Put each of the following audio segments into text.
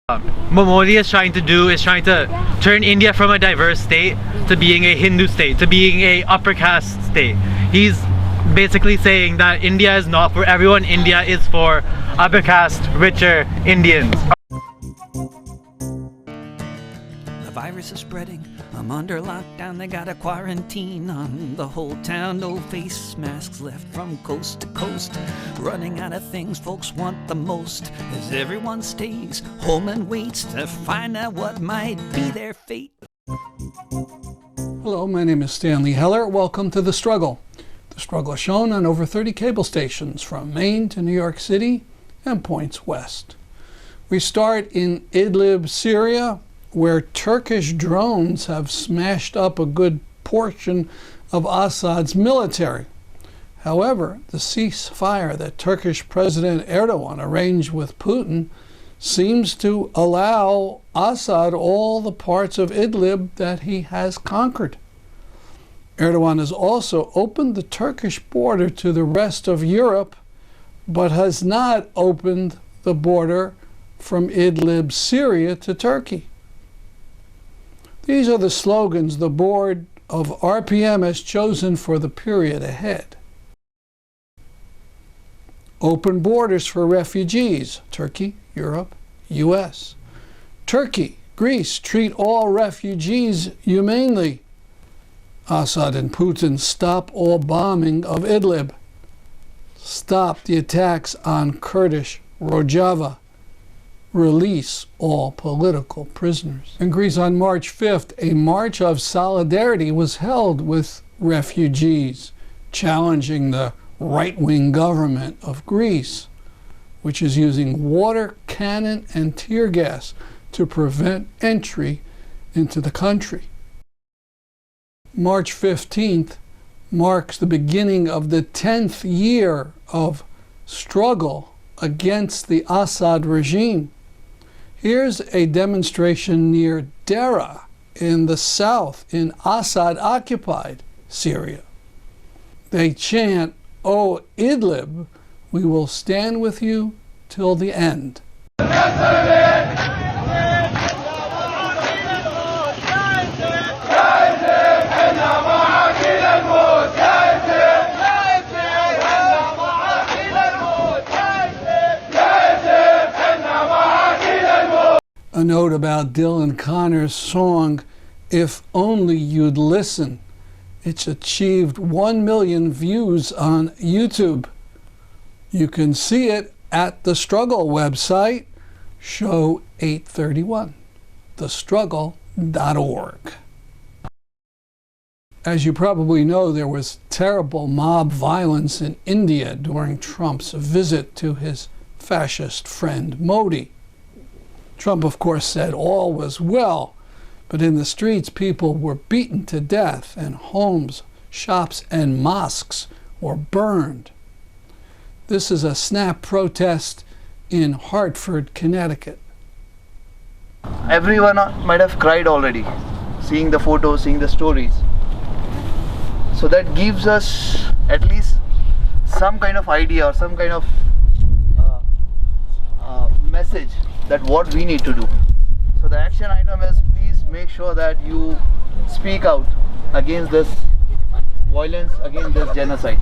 What Modi is trying to do is trying to turn India from a diverse state to being a Hindu state, to being a upper caste state. He's basically saying that India is not for everyone, India is for upper caste, richer Indians. The virus is spreading, I'm under lockdown, they got a quarantine on the whole town. No face masks left from coast to coast. Running out of things folks want the most as everyone stays home and waits to find out what might be their fate. Hello, my name is Stanley Heller. Welcome to The Struggle. The Struggle is shown on over 30 cable stations from Maine to New York City and points west. We start in Idlib, Syria, where Turkish drones have smashed up a good portion of Assad's military. However, the ceasefire that Turkish President Erdogan arranged with Putin seems to allow Assad all the parts of Idlib that he has conquered. Erdogan has also opened the Turkish border to the rest of Europe, but has not opened the border from Idlib, Syria to Turkey. These are the slogans the board of RPM has chosen for the period ahead. Open borders for refugees, Turkey, Europe, US. Turkey, Greece, treat all refugees humanely. Assad and Putin, stop all bombing of Idlib. Stop the attacks on Kurdish Rojava. Release all political prisoners. In Greece on March 5th, a march of solidarity was held with refugees, challenging the right-wing government of Greece, which is using water cannon and tear gas to prevent entry into the country. March 15th marks the beginning of the 10th year of struggle against the Assad regime. Here's a demonstration near Dera in the south in Assad-occupied Syria. They chant, "O Idlib, we will stand with you till the end." A note about Dylan Connor's song, "If Only You'd Listen." It's achieved 1 million views on YouTube. You can see it at the Struggle website, show 831, thestruggle.org. As you probably know, there was terrible mob violence in India during Trump's visit to his fascist friend Modi. Trump, of course, said all was well, but in the streets people were beaten to death and homes, shops, and mosques were burned. This is a snap protest in Hartford, Connecticut. Everyone might have cried already, seeing the photos, seeing the stories. So that gives us at least some kind of idea or some kind of message that what we need to do. So the action item is, please make sure that you speak out against this violence, against this genocide.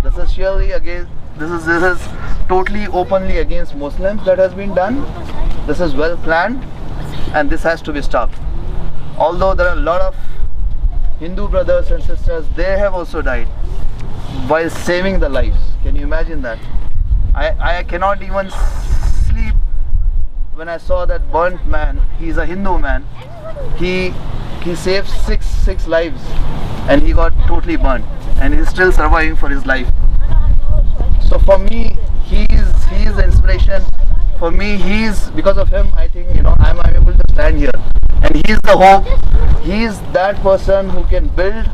This is surely against, this is totally openly against Muslims that has been done. This is well planned and this has to be stopped. Although there are a lot of Hindu brothers and sisters, they have also died while saving the lives. Can you imagine that? I cannot even sleep when I saw that burnt man. He's a Hindu man. He saved six lives and he got totally burnt and he's still surviving for his life. So for me, he is the inspiration. For me, because of him, I think, I'm able to stand here. And he's the hope. He's that person who can build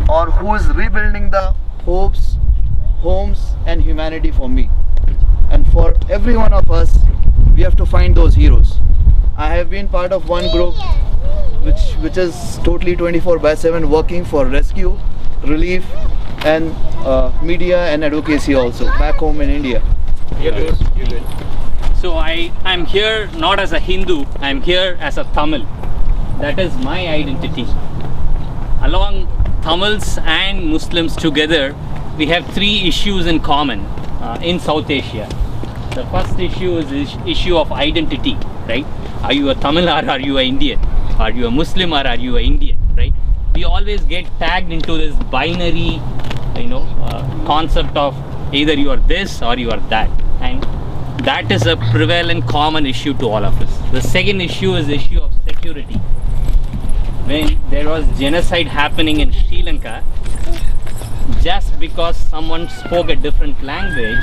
or who is rebuilding the hopes, homes and humanity for me. And for every one of us, we have to find those heroes. I have been part of one group which is totally 24/7 working for rescue, relief and media and advocacy also back home in India. You're good. So I'm here not as a Hindu, I'm here as a Tamil. That is my identity. Along Tamils and Muslims together, we have three issues in common in South Asia. The first issue is the issue of identity, right? Are you a Tamil or are you an Indian? Are you a Muslim or are you an Indian, right? We always get tagged into this binary, concept of either you are this or you are that. And that is a prevalent common issue to all of us. The second issue is the issue of security. When there was genocide happening in Sri Lanka, just because someone spoke a different language,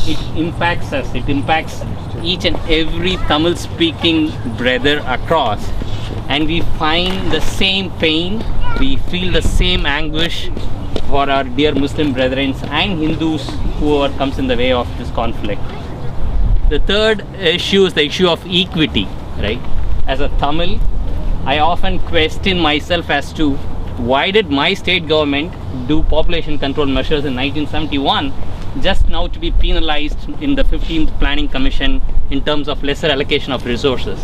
it impacts us. It impacts each and every Tamil speaking brother across, and we find the same pain, we feel the same anguish for our dear Muslim brethren and Hindus who comes in the way of this conflict. The third issue is the issue of equity, right? As a Tamil, I often question myself as to why did my state government do population control measures in 1971 just now to be penalized in the 15th Planning Commission in terms of lesser allocation of resources.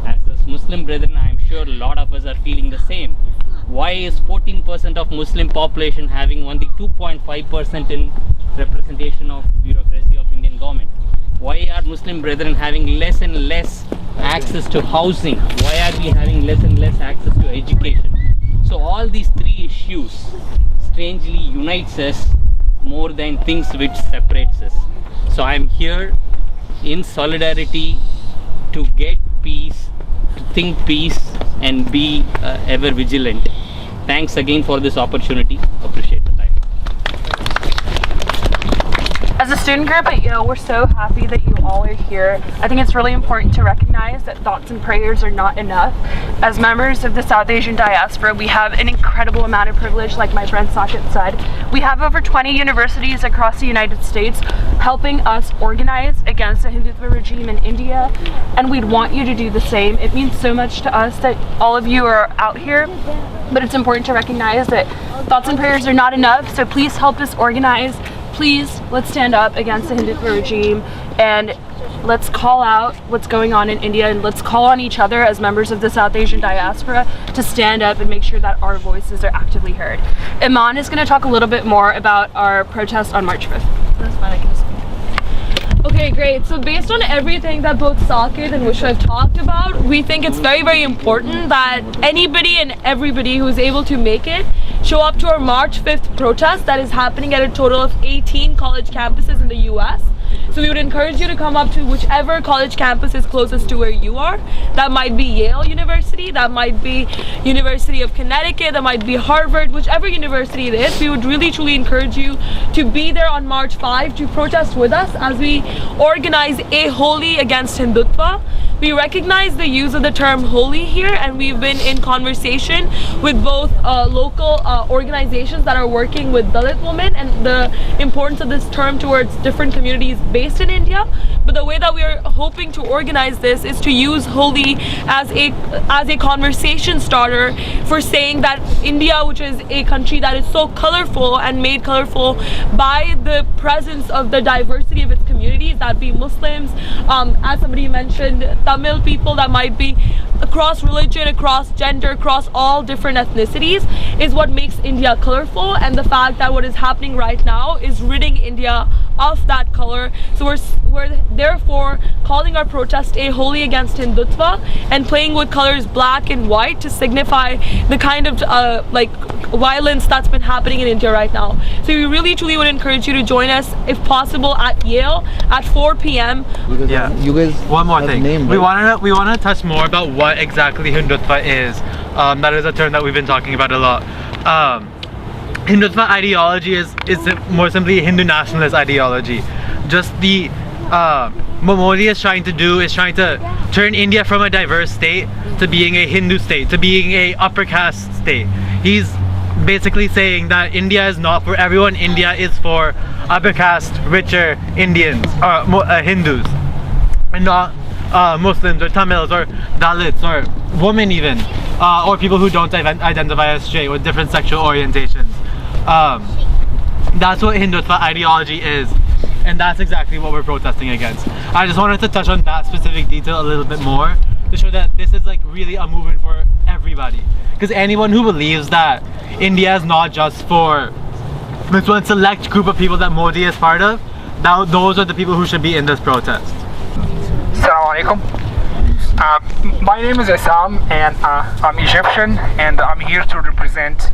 As a Muslim brethren, I am sure a lot of us are feeling the same. Why is 14% of Muslim population having only 2.5% in representation of bureaucracy of Indian government? Why are Muslim brethren having less and less access to housing? Why are we having less and less access to education? So all these three issues strangely unites us more than things which separates us. So I am here in solidarity to get peace, to think peace and be ever vigilant. Thanks again for this opportunity. Appreciate the time. As a student group at Yale, we're so happy that you all are here. I think it's really important to recognize that thoughts and prayers are not enough. As members of the South Asian diaspora, we have an incredible amount of privilege, like my friend Saket said. We have over 20 universities across the United States helping us organize against the Hindutva regime in India, and we'd want you to do the same. It means so much to us that all of you are out here, but it's important to recognize that thoughts and prayers are not enough, so please help us organize. Please, let's stand up against the Hindutva regime and let's call out what's going on in India, and let's call on each other as members of the South Asian diaspora to stand up and make sure that our voices are actively heard. Iman is going to talk a little bit more about our protest on March 5th. That's fine, I can speak. Okay, great. So based on everything that both Saket and Wisha have talked about, we think it's very, very important that anybody and everybody who is able to make it show up to our March 5th protest that is happening at a total of 18 college campuses in the US. So we would encourage you to come up to whichever college campus is closest to where you are. That might be Yale University, that might be University of Connecticut, that might be Hartford, whichever university it is. We would really truly encourage you to be there on March 5 to protest with us as we organize a Holi against Hindutva. We recognize the use of the term Holi here, and we've been in conversation with both local organizations that are working with Dalit women and the importance of this term towards different communities based in India. But the way that we are hoping to organize this is to use Holi as a conversation starter for saying that India, which is a country that is so colorful and made colorful by the presence of the diversity of its communities, that be Muslims, as somebody mentioned, Tamil people, that might be across religion, across gender, across all different ethnicities, is what makes India colorful. And the fact that what is happening right now is ridding India of that color. So we're therefore calling our protest a Holi against Hindutva and playing with colors black and white to signify the kind of violence that's been happening in India right now. So we really truly would encourage you to join us if possible at Yale at 4 p.m. Yeah. You guys. One more thing. Name, we right? wanna touch more about what exactly Hindutva is. That is a term that we've been talking about a lot. Hindutva ideology is more simply a Hindu nationalist ideology. Just what Modi is trying to do is trying to turn India from a diverse state to being a Hindu state, to being a upper caste state. He's basically saying that India is not for everyone. India is for upper caste, richer Indians, or Hindus, and not Muslims or Tamils or Dalits or women even, or people who don't identify as straight with different sexual orientations. That's what Hindutva ideology is, and that's exactly what we're protesting against. I just wanted to touch on that specific detail a little bit more to show that this is like really a movement for everybody. Because anyone who believes that India is not just for this one select group of people that Modi is part of, now those are the people who should be in this protest. Assalamu alaikum. My name is Assam, and I'm Egyptian, and I'm here to represent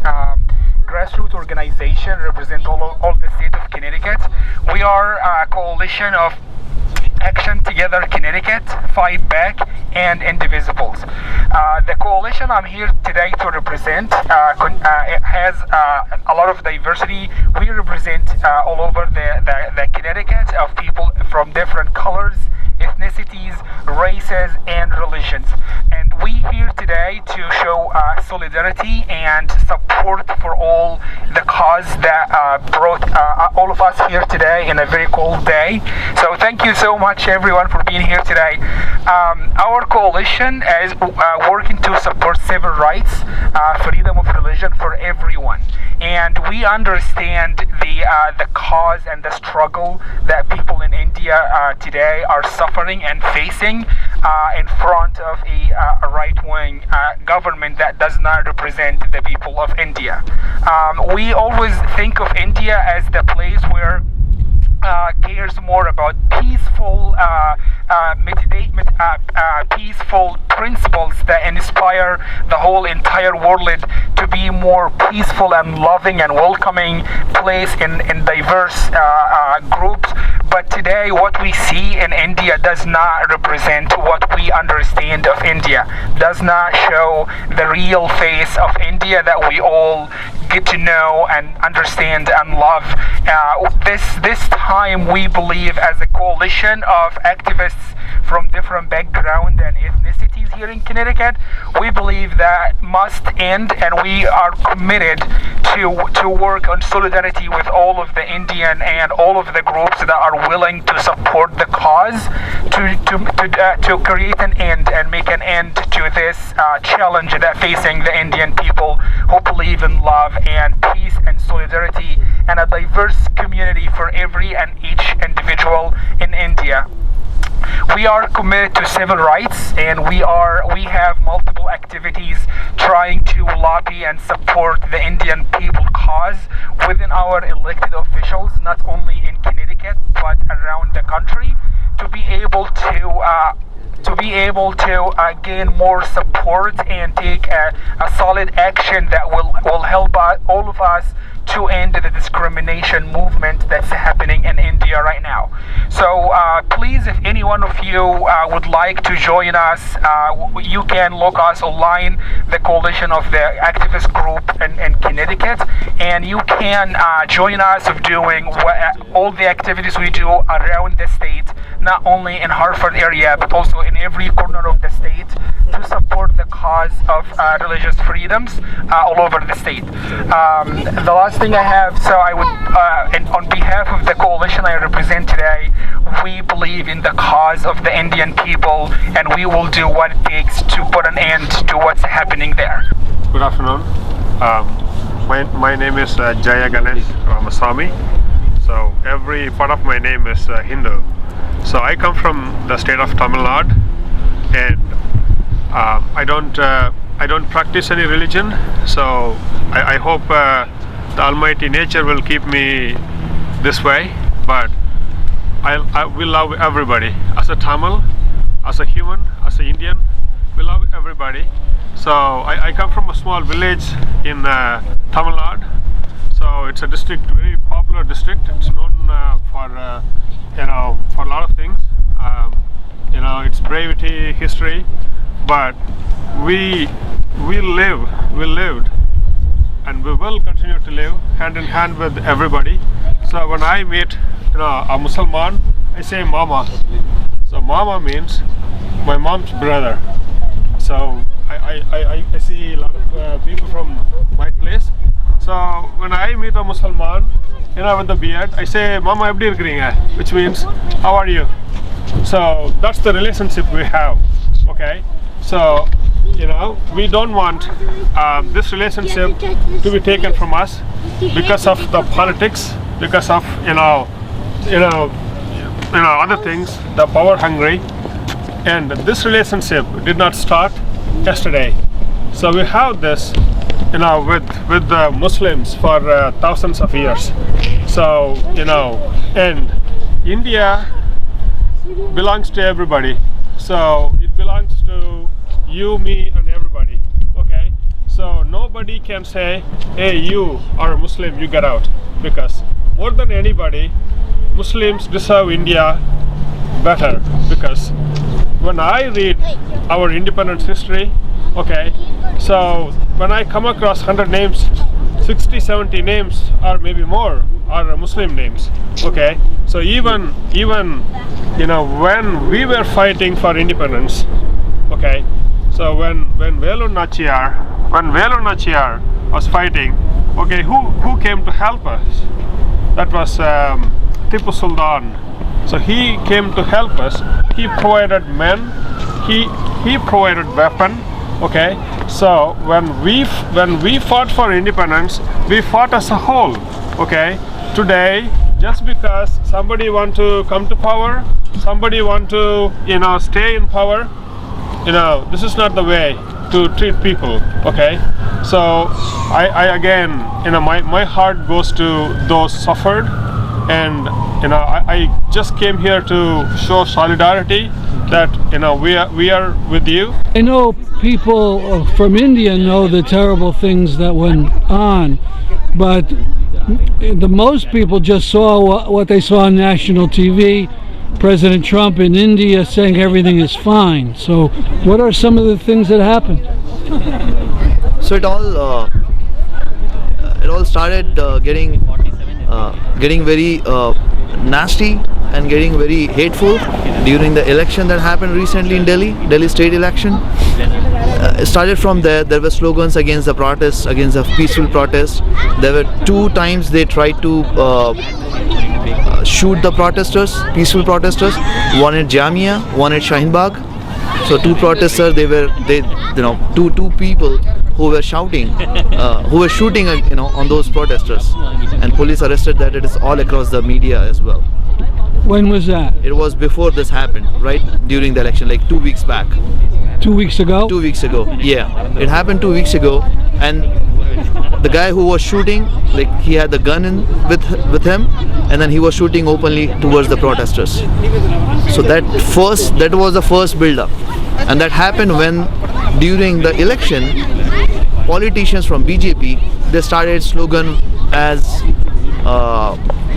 grassroots organization, represent all the state of Connecticut. We are a coalition of Action Together Connecticut, Fight Back, and Indivisibles. The coalition I'm here today to represent has a lot of diversity. We represent all over the Connecticut of people from different colors, ethnicities, races, and religions. And we here today to show solidarity and support for all the cause that brought all of us here today in a very cold day. So thank you so much everyone for being here today. Our coalition is working to support civil rights, freedom of religion for everyone. And we understand the cause and the struggle that people in India today are suffering and facing in front of a right-wing government that does not represent the people of India. We always think of India as the place where cares more about peaceful peaceful principles that inspire the whole entire world to be more peaceful and loving and welcoming place in diverse groups. But today what we see in India does not represent what we understand of India, does not show the real face of India that we all get to know and understand and love. This time we believe as a coalition of activists from different backgrounds and ethnicities here in Connecticut, we believe that must end, and we are committed to work on solidarity with all of the Indian and all of the groups that are willing to support the cause to create an end and make an end to this challenge that facing the Indian people who believe in love and peace and solidarity and a diverse community for every and each individual in India. We are committed to civil rights, and we have multiple activities trying to lobby and support the Indian people cause within our elected officials, not only in Connecticut but around the country, to be able to gain more support and take a solid action that will help all of us to end the discrimination movement that's happening in India right now. So please, if any one of you would like to join us, you can look us online, the coalition of the activist group in Connecticut, and you can join us of doing all the activities we do around the state, not only in Hartford area but also in every corner of the state, to support the cause of religious freedoms all over the state. The last thing I have, so I would, and on behalf of the coalition I represent today, we believe in the cause of the Indian people, and we will do what it takes to put an end to what's happening there. Good afternoon. My name is Jaya Ganesh Ramasamy. So every part of my name is Hindu. So I come from the state of Tamil Nadu, and I don't practice any religion. So I hope the Almighty Nature will keep me this way. But I will love everybody. As a Tamil, as a human, as an Indian, we love everybody. So I come from a small village in Tamil Nadu. So it's a district, very popular district. It's known for a lot of things. It's bravery, history. But we lived, and we will continue to live hand in hand with everybody. So when I meet a Muslim, I say Mama. So Mama means my mom's brother. So I see a lot of people from my place. So when I meet a Muslim, with the beard, I say Mama eppadi irukringa, which means how are you? So that's the relationship we have. Okay. So we don't want this relationship to be taken from us because of the politics, because of other things, the power hungry, and this relationship did not start yesterday. So we have this, with the Muslims for thousands of years. So and India belongs to everybody. So it belongs to you, me, and everybody. Okay. So nobody can say, hey, you are a Muslim, you get out, because more than anybody, Muslims deserve India better. Because when I read our independence history, okay, so when I come across 100 names, 60, 70 names or maybe more are Muslim names. Okay, so even when we were fighting for independence, okay, so when Velu Nachiyar was fighting, okay, who came to help us? That was Tipu Sultan. So he came to help us. He provided men. He provided weapon. Okay. So when we fought for independence, we fought as a whole. Okay. Today, just because somebody want to come to power, somebody want to stay in power, this is not the way to treat people. Okay. So I again, my heart goes to those suffered, and I just came here to show solidarity that we are with you. I know people from India know the terrible things that went on, but the most people just saw what they saw on national TV. President Trump in India saying everything is fine. So what are some of the things that happened? So it all started getting very nasty and getting very hateful during the election that happened recently in Delhi state election. It started from there. There were slogans against the protests, against the peaceful protests. There were 2 times they tried to shoot the protesters, peaceful protesters. One at Jamia, one at Shaheen Bagh. So 2 protesters, two people who were shouting, who were shooting, on those protesters, and police arrested that. It is all across the media as well. When was that? It was before this happened, right during the election, like 2 weeks back. 2 weeks ago? 2 weeks ago, yeah. It happened 2 weeks ago, and the guy who was shooting, like he had the gun with him, and then he was shooting openly towards the protesters. So that was the first build-up, and that happened when during the election, politicians from BJP, they started slogan as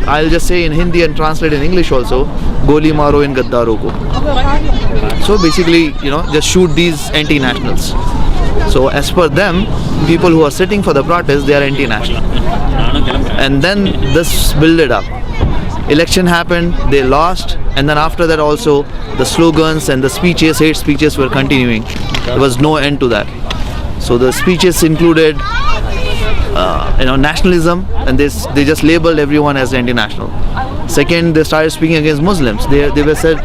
I'll just say in Hindi and translate in English also, Goli maro in gaddaro ko. So basically, just shoot these anti-nationals. So as per them, people who are sitting for the protest, they are anti-national. And then this built up. Election happened, they lost, and then after that also the slogans and the speeches, hate speeches were continuing. There was no end to that. So the speeches included nationalism, and they just labeled everyone as anti-national. Second, they started speaking against Muslims. They said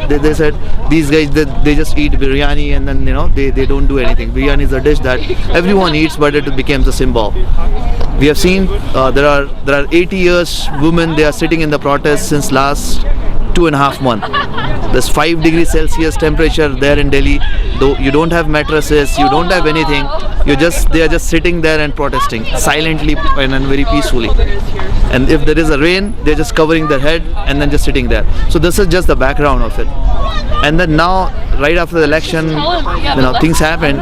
these guys they just eat biryani, and then they don't do anything. Biryani is a dish that everyone eats, but it becomes a symbol. We have seen there are 80 years women, they are sitting in the protest since last 2.5 months. There's 5 degrees Celsius temperature there in Delhi. Though you don't have mattresses, you don't have anything. They are just sitting there and protesting silently and very peacefully. And if there is a rain, they're just covering their head and then just sitting there. So this is just the background of it. And then now, right after the election, things happened.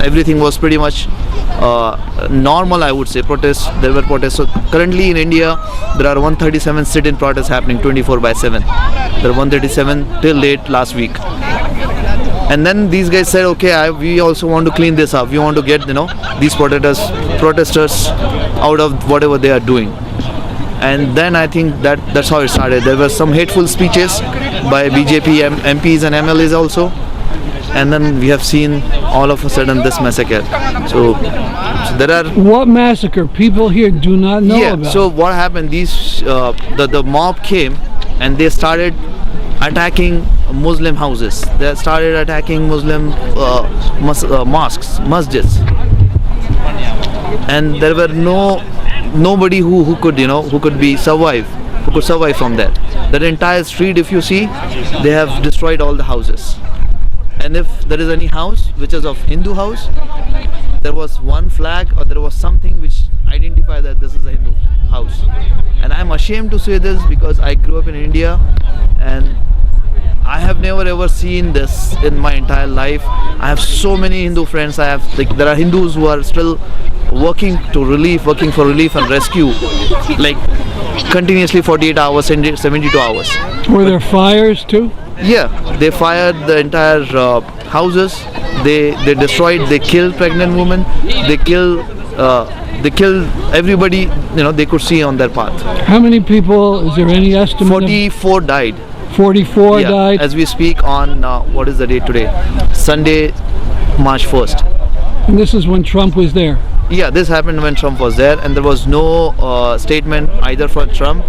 Everything was pretty much normal, I would say. There were protests. So currently in India, there are 137 sit-in protests happening 24/7. There are 137 till late last week. And then these guys said, okay, we also want to clean this up. We want to get these protesters out of whatever they are doing. And then I think that's how it started. There were some hateful speeches by BJP MPs and MLAs also. And then we have seen all of a sudden this massacre. So there are... What massacre? People here do not know about. So what happened, the mob came and they started attacking Muslim houses. They started attacking Muslim mosques, masjids. And there were nobody who could survive who could survive from that. That entire street, if you see, they have destroyed all the houses. And if there is any house which is of Hindu house, there was one flag or there was something which identifies that this is a Hindu house. And I'm ashamed to say this because I grew up in India and I have never ever seen this in my entire life. I have so many Hindu friends. There are Hindus who are still working for relief and rescue, like continuously 48 hours, 72 hours. Were there fires too? Yeah, they fired the entire houses. They destroyed. They killed pregnant women. They killed everybody. They could see on their path. How many people? Is there any estimate? 44 died. 44 died. As we speak on what is the date today? Sunday, March 1st. And this is when Trump was there. Yeah, this happened when Trump was there, and there was no statement either from Trump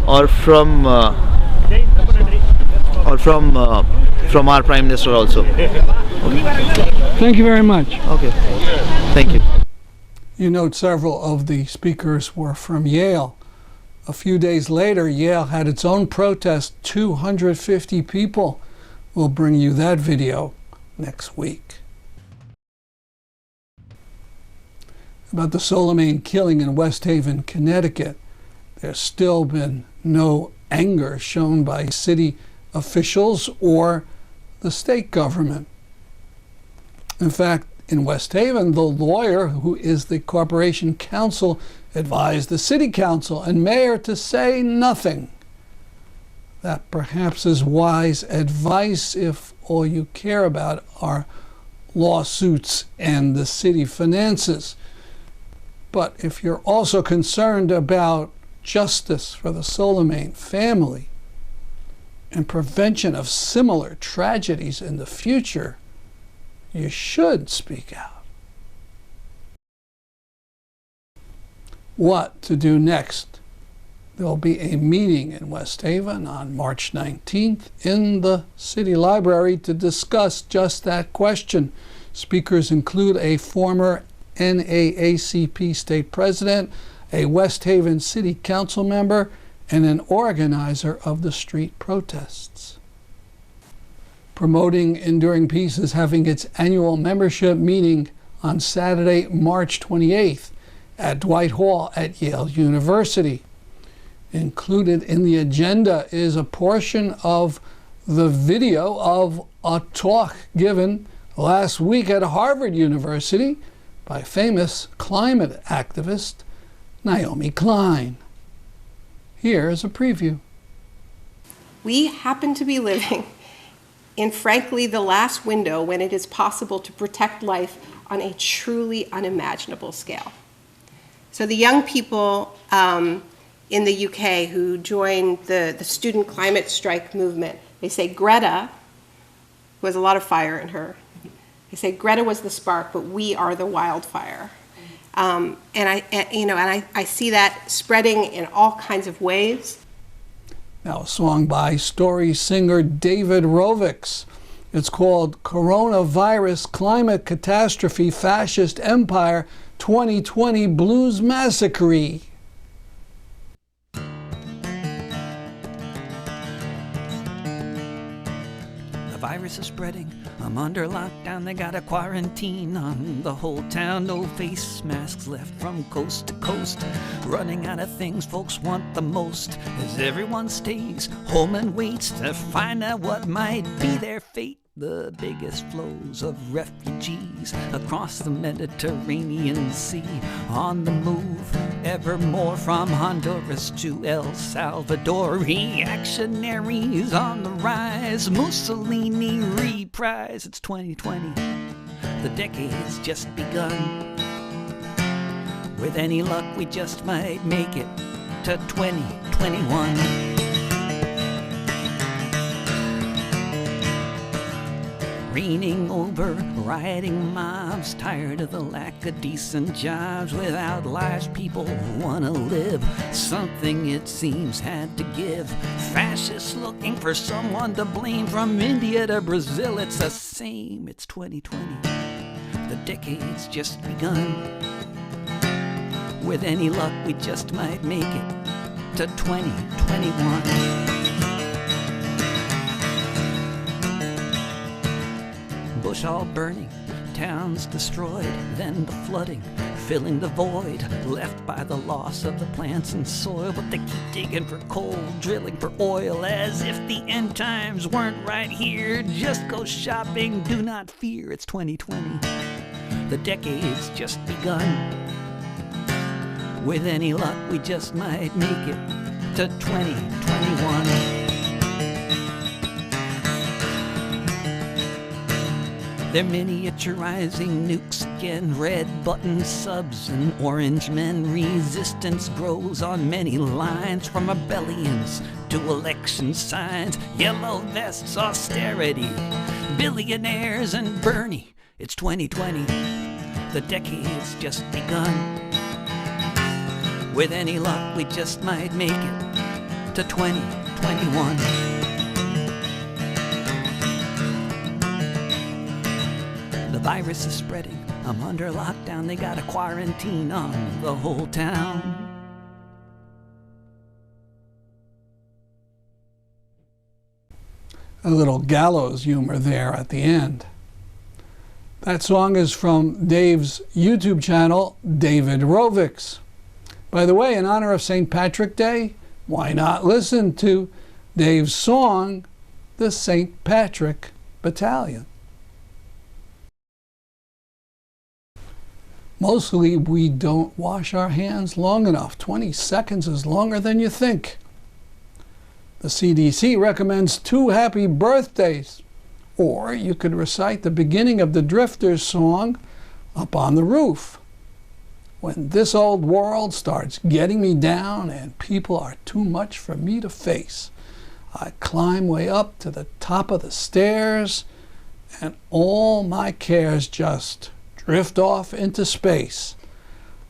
or from our Prime Minister also. Thank you very much. Okay, thank you. You note several of the speakers were from Yale. A few days later, Yale had its own protest, 250 people. We'll bring you that video next week. About the Soleimani killing in West Haven, Connecticut, there's still been no anger shown by city officials or the state government. In fact, in West Haven, the lawyer who is the corporation counsel advised the city council and mayor to say nothing. That perhaps is wise advice if all you care about are lawsuits and the city finances. But if you're also concerned about justice for the Soleimani family and prevention of similar tragedies in the future, you should speak out. What to do next? There'll be a meeting in West Haven on March 19th in the City Library to discuss just that question. Speakers include a former NAACP state president, a West Haven City Council member, and an organizer of the street protests. Promoting Enduring Peace is having its annual membership meeting on Saturday, March 28th at Dwight Hall at Yale University. Included in the agenda is a portion of the video of a talk given last week at Harvard University by famous climate activist Naomi Klein. Here's a preview. We happen to be living in, frankly, the last window when it is possible to protect life on a truly unimaginable scale. So the young people in the UK who joined the student climate strike movement, they say Greta, who has a lot of fire in her, they say Greta was the spark, but we are the wildfire. And I see that spreading in all kinds of ways. Now, a song by story singer David Rovics. It's called Coronavirus Climate Catastrophe Fascist Empire 2020 Blues Massacree. The virus is spreading. I'm under lockdown. They got a quarantine on the whole town. No face masks left from coast to coast. Running out of things folks want the most as everyone stays home and waits to find out what might be their fate. The biggest flows of refugees across the Mediterranean Sea, on the move, ever more from Honduras to El Salvador. Reactionaries on the rise, Mussolini reprise. It's 2020, the decade's just begun. With any luck, we just might make it to 2021. Raining over, rioting mobs, tired of the lack of decent jobs. Without lives, people wanna live. Something, it seems, had to give. Fascists looking for someone to blame. From India to Brazil, it's the same. It's 2020, the decade's just begun. With any luck, we just might make it to 2021. Bush all burning, towns destroyed, then the flooding, filling the void left by the loss of the plants and soil. But they keep digging for coal, drilling for oil, as if the end times weren't right here. Just go shopping, do not fear, it's 2020. The decade's just begun. With any luck, we just might make it to 2021. They're miniaturizing nukes again, red button subs and orange men. Resistance grows on many lines, from rebellions to election signs. Yellow vests, austerity, billionaires and Bernie. It's 2020, the decade's just begun. With any luck, we just might make it to 2021. The virus is spreading, I'm under lockdown, they got a quarantine on the whole town. A little gallows humor there at the end. That song is from Dave's YouTube channel, David Rovics. By the way, in honor of St. Patrick Day, why not listen to Dave's song, The St. Patrick Battalion? Mostly we don't wash our hands long enough. 20 seconds is longer than you think. The CDC recommends 2 happy birthdays. Or you could recite the beginning of the Drifters song, Up on the Roof. When this old world starts getting me down and people are too much for me to face, I climb way up to the top of the stairs and all my cares just drift off into space.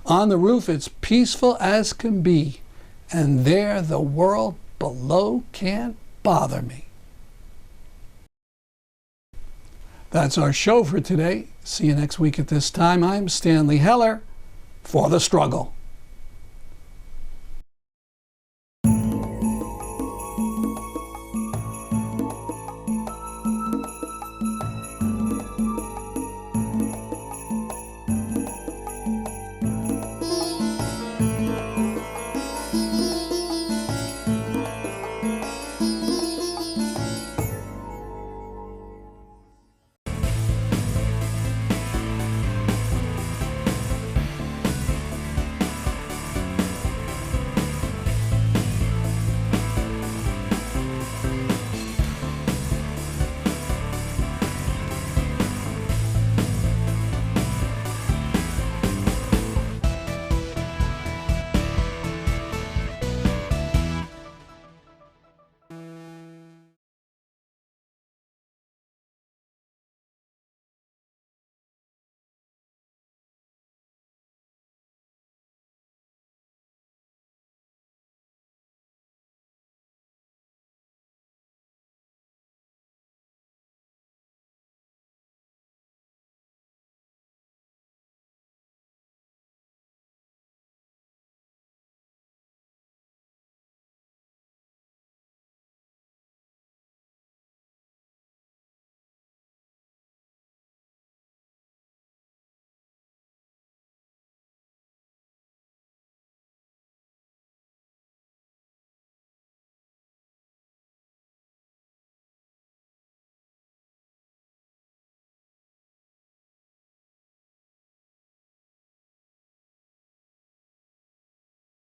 On the roof it's peaceful as can be, and there the world below can't bother me. That's our show for today. See you next week at this time. I'm Stanley Heller for The Struggle.